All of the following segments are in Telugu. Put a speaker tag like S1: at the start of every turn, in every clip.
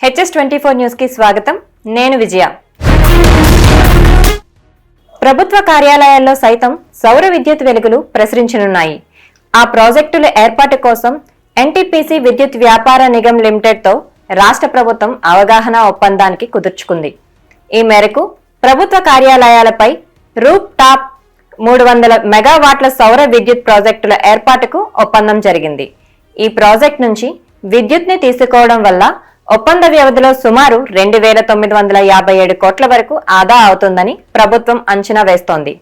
S1: HS24 న్యూస్ కి స్వాగతం. నేను విజయ. ప్రభుత్వ కార్యాలయాల్లో సైతం సౌర విద్యుత్ వెలుగులు ప్రసరించనున్నాయి. ఆ ప్రాజెక్టుల ఏర్పాటు కోసం ఎన్టీపీసీ విద్యుత్ వ్యాపార నిగమ్ లిమిటెడ్ తో రాష్ట్ర ప్రభుత్వం అవగాహన ఒప్పందానికి కుదుర్చుకుంది. ఈ మేరకు ప్రభుత్వ కార్యాలయాలపై రూఫ్ టాప్ 300 మెగావాట్ల సౌర విద్యుత్ ప్రాజెక్టుల ఏర్పాటుకు ఒప్పందం జరిగింది. ఈ ప్రాజెక్టు నుంచి విద్యుత్ ని తీసుకోవడం వల్ల ఒప్పంద వ్యవధిలో సుమారు 2957 కోట్ల వరకు ఆదా అవుతుందని ప్రభుత్వం అంచనా వేస్తోంది.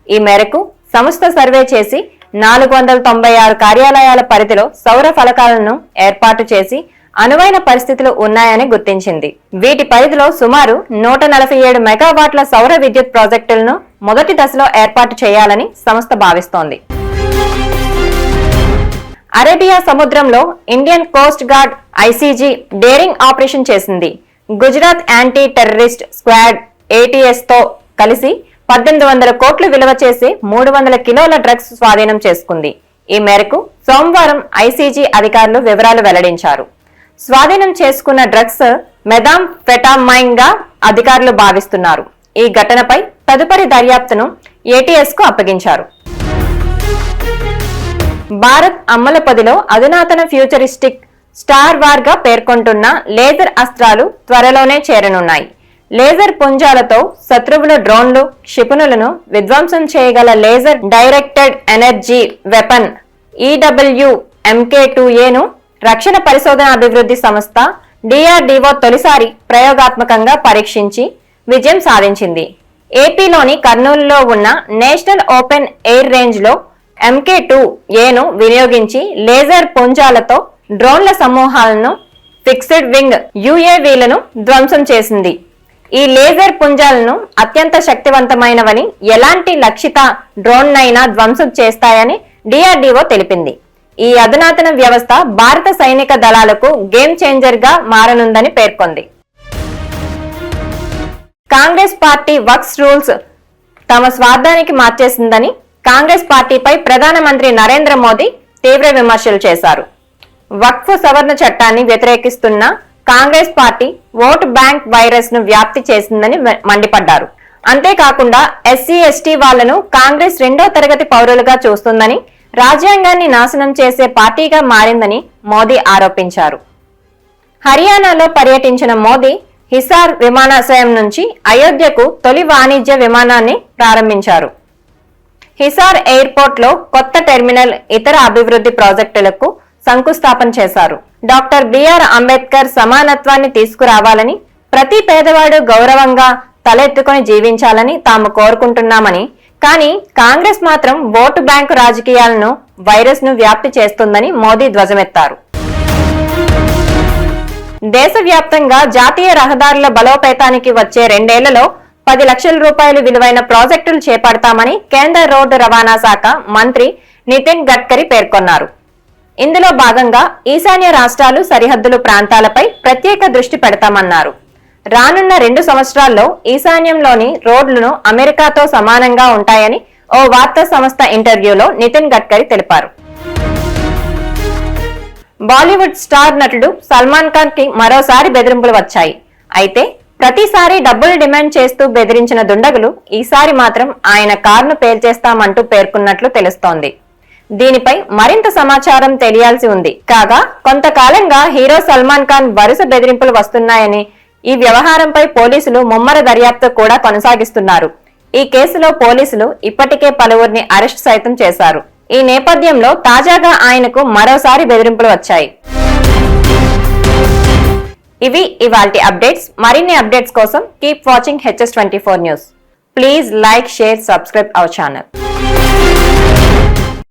S1: ఈ మేరకు సంస్థ సర్వే చేసి 496 కార్యాలయాల పరిధిలో సౌర ఫలకాలను ఏర్పాటు చేసి అనువైన పరిస్థితులు ఉన్నాయని గుర్తించింది. వీటి పరిధిలో సుమారు 147 మెగావాట్ల సౌర విద్యుత్ ప్రాజెక్టులను మొదటి దశలో ఏర్పాటు చేయాలని సంస్థ భావిస్తోంది. అరేబియా సముద్రంలో Indian Coast Guard ICG daring operation చేసింది. Gujarat anti terrorist squad ATS తో కలిసి 1800 కోట్లు విలువ చేసి 300 కిలోల డ్రగ్స్ స్వాధీనం చేసుకుంది. ఈ మేరకు సోమవారం ఐసీజీ అధికారులు వివరాలు వెల్లడించారు. స్వాధీనం చేసుకున్న డ్రగ్స్ మెథాంఫెటమైన్ గా అధికారులు భావిస్తున్నారు. ఈ ఘటనపై తదుపరి దర్యాప్తును ATS కు అప్పగించారు. భారత్ అమ్మలపదిలో అధునాతన ఫ్యూచరిస్టిక్ స్టార్ వార్ గా పేర్కొంటున్న లేజర్ అస్త్రాలు త్వరలోనే చేరనున్నాయి. లేజర్ పుంజాలతో శత్రువుల డ్రోన్లు, క్షిపణులను విధ్వంసం చేయగల laser directed energy weapon EWMK-2A ను రక్షణ పరిశోధన అభివృద్ధి సంస్థ DRDO తొలిసారి ప్రయోగాత్మకంగా పరీక్షించి విజయం సాధించింది. ఏపీలోని కర్నూలులో ఉన్న నేషనల్ ఓపెన్ ఎయిర్ రేంజ్ లో MK-2A ను వినియోగించి లేజర్ పుంజాలతో డ్రోన్ల సమూహాలను, ఫిక్స్డ్ వింగ్ UAVలను ధ్వంసం చేసింది. ఈ లేజర్ పుంజాలను అత్యంత శక్తివంతమైనవని, ఎలాంటి లక్షిత డ్రోన్నైనా ధ్వంసం చేస్తాయని DRDO తెలిపింది. ఈ అధునాతన వ్యవస్థ భారత సైనిక దళాలకు గేమ్ చేంజర్ గా మారనుందని పేర్కొంది. కాంగ్రెస్ పార్టీ వక్ఫ్ రూల్స్ తమ స్వార్థానికి మార్చేసిందని కాంగ్రెస్ పార్టీపై ప్రధానమంత్రి నరేంద్ర మోదీ తీవ్ర విమర్శలు చేశారు. వక్ఫ్ సవరణ చట్టాన్ని వ్యతిరేకిస్తున్న Congress party vote bank virus ను వ్యాప్తి చేసిందని మండిపడ్డారు. అంతేకాకుండా SC/ST వాళ్లను కాంగ్రెస్ 2వ తరగతి పౌరులుగా చూస్తుందని, రాజ్యాంగాన్ని నాశనం చేసే పార్టీగా మారిందని మోదీ ఆరోపించారు. హర్యానాలో పర్యటించిన మోదీ హిసార్ విమానాశ్రయం నుంచి అయోధ్యకు తొలి వాణిజ్య విమానాన్ని ప్రారంభించారు. హిసార్ ఎయిర్పోర్ట్ లో కొత్త టెర్మినల్, ఇతర అభివృద్ధి ప్రాజెక్టులకు శంకుస్థాపన చేశారు. డాక్టర్ BR అంబేద్కర్ సమానత్వాన్ని తీసుకురావాలని, ప్రతి పేదవాడు గౌరవంగా తలెత్తుకొని జీవించాలని తాము కోరుకుంటున్నామని, కానీ కాంగ్రెస్ మాత్రం ఓటు బ్యాంకు రాజకీయాలను, వైరస్ ను వ్యాప్తి చేస్తుందని మోదీ ధ్వజమెత్తారు. దేశవ్యాప్తంగా జాతీయ రహదారుల బలోపేతానికి వచ్చే 2 ఏళ్లలో 10 లక్షల రూపాయలు విలువైన ప్రాజెక్టులు చేపడతామని కేంద్ర రోడ్డు రవాణా శాఖ మంత్రి నితిన్ గడ్కరీ పేర్కొన్నారు. ఇందులో భాగంగా ఈశాన్య రాష్ట్రాలు, సరిహద్దులు ప్రాంతాలపై ప్రత్యేక దృష్టి పెడతామన్నారు. రానున్న 2 సంవత్సరాల్లో ఈశాన్యంలోని రోడ్లను అమెరికాతో సమానంగా ఉంటాయని ఓ వార్తా సంస్థ ఇంటర్వ్యూలో నితిన్ గడ్కరీ తెలిపారు. బాలీవుడ్ స్టార్ నటుడు సల్మాన్ ఖాన్ కి మరోసారి బెదిరింపులు వచ్చాయి. అయితే ప్రతిసారి డబ్బులు డిమాండ్ చేస్తూ బెదిరించిన దుండగులు ఈసారి మాత్రం ఆయన కారును పేల్చేస్తామంటూ పేర్కొన్నట్లు తెలుస్తోంది. దీనిపై మరింత సమాచారం తెలియాల్సి ఉంది. కాగా కొంతకాలంగా హీరో సల్మాన్ ఖాన్ వరుస బెదిరింపులు వస్తున్నాయని, ఈ వ్యవహారంపై పోలీసులు ముమ్మర దర్యాప్తు కూడా కొనసాగిస్తున్నారు. ఈ కేసులో పోలీసులు ఇప్పటికే పలువురిని అరెస్ట్ సైతం చేశారు. ఈ నేపథ్యంలో తాజాగా ఆయనకు మరోసారి బెదిరింపులు వచ్చాయి. ఇవి ఇవాల్టి అప్డేట్స్. మరిన్ని అప్డేట్స్ కోసం keep watching HS24 news. Please like, share, subscribe our channel.